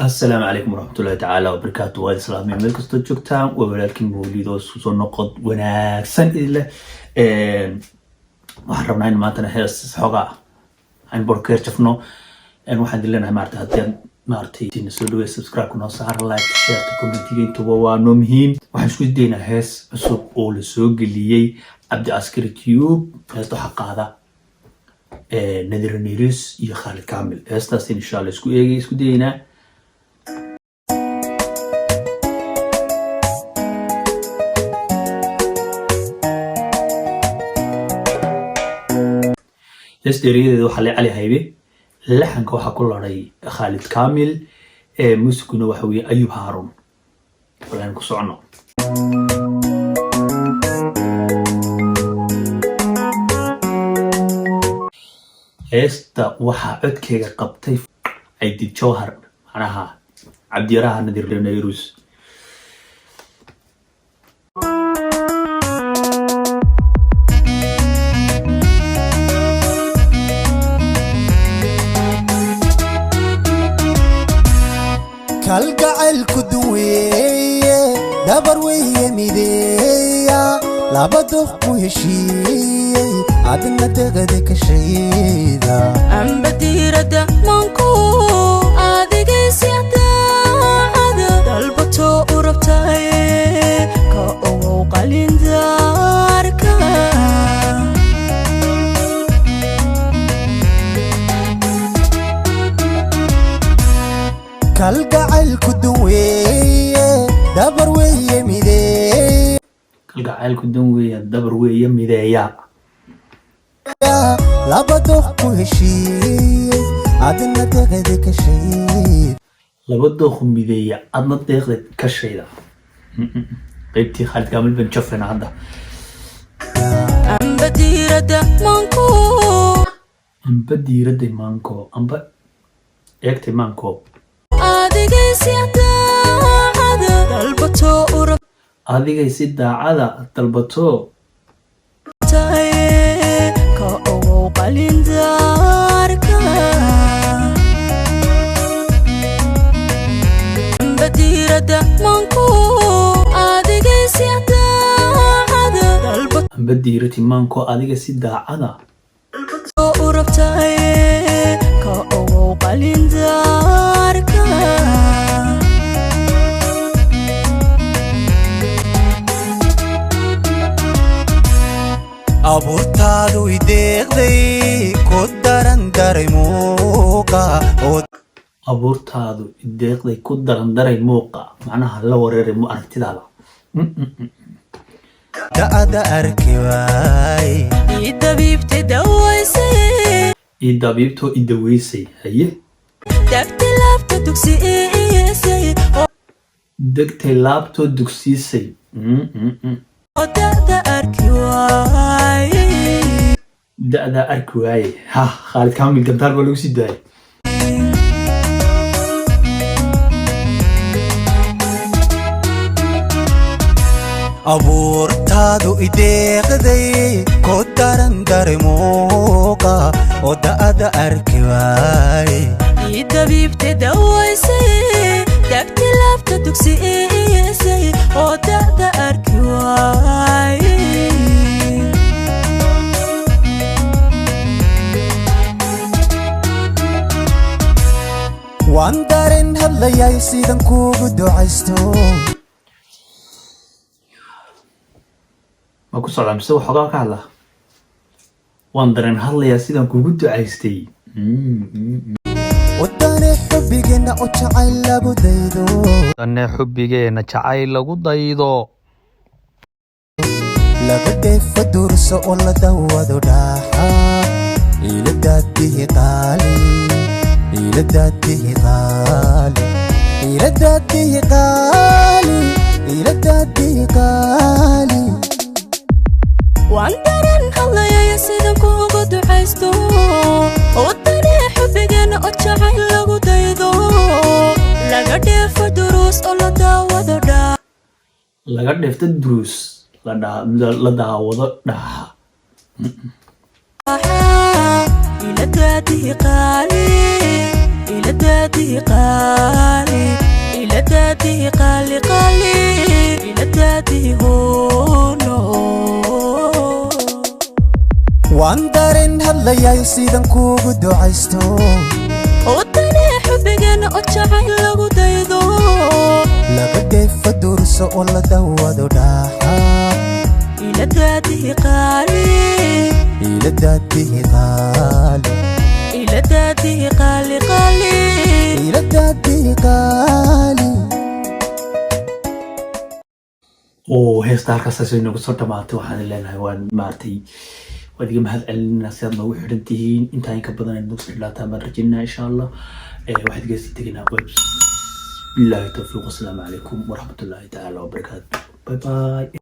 السلام عليكم ورحمة الله تعالى وبركاته. وهذا سلام من كستو جوجتان ولكن موليدو سو نقد وناكسن إلا waxaan rabnaa in maanta hees xogaa aan borkeer jafno waxaan dilenahay maartay hadii maartay soo dhaweey subscribe kuna saar like share comment intuba waa noo muhiim. waxaan isku daynaa hees cusub oo la soo geliyay Abdi Askari Tube heesto xaqaada Nadir Niris iyo Khalid Kamil. heestaas insha Allah isku daynaa هستيريد وحلي علي هايبي لحن كوحا كل رأي خالد كامل موسيقى وحوي أيوب هارون ولا نقص عنه هستا وحا عدكي قبطي عيد الجوهر معناها عبد يراها نذير نيروس kalgacal ku duweeye dabar weeye mideeya laba duq ku heshiiyey adna degade ka shayda amba diirada manku adigaysi daacada dalbato u rabtaye ka ogow qalindaarka kalgacal ku duweeye dabar weeye mideeya kalgacal ku duweeye dabar weeye mideeya laba duq ku heshiiyey adna degade ka shayda laba duq mideeya adna degade ka shayda qaybtii Khalid Kamil ben jafna hadda amba diirada manko amba eegtay manko adigaysi daacada dalbato ka ogow qalindaarka badiirada manku adigaysi daacada dalbato badiirati manko adigaysi daacada u rabtaye ka ogow qalindaarka abuurtaadu ideeqday ku daran daray muuqa abuurtaadu ideeqday ku daran daray muuqa macnaha la wareeray mu aragtidaada da'ada arki waay idabiibtay daweysay haye degtay laabta dugsiisay da'da arki waaye ha Khalid Kamil gantaar baa lagu sii daayay abuurtaadu ideeqday ku daran daray muuqa oo da'ada arki waay idabiibtay daweysay degtay laabta dugsiisay oo da'da arki waay waan dareen hadlayay sidan kuugu ducaysto ma ku socdaa mise waxoogaa ka hadla waan dareen hadlayaa sidaan kugu ducaystay wadane xubbigeena oo jacayl lagu daydo laga dheefa durso oo la dawado dhaaxa ila daadihi qaali waan dareen hadlayay sidan kuugu ducaysto wadane xubbigeena oo jacayl lagu daydo laga dheefo duruus oo la daawado dhaha ila daadihi qaali إلى دادي قالي إلى دادي قالي قالي إلى دادي هونو waan dareen hadlayayo sidan kuugu ducaysto ودني حبيقنا أجعل لغو دايدو laga dheefa durso oo la dawado dhaxa إلى دادي قالي ila daadihi qaali إلى دادي قالي قالي ila daadihi qaali oo heesta halkaas ay nagu soo dhamaatay waxaan leenahay waan maartay wadiga mahad celinaa si aad noogu xidhan tihiin intaa in ka badan ay nagu xidhlaataa maan rajaynaa insha allah waxaad geesi teginaa billahi tawfiiq wasalaamu calaykum waraxmatullaahi tacaala wabarakaatu bye bye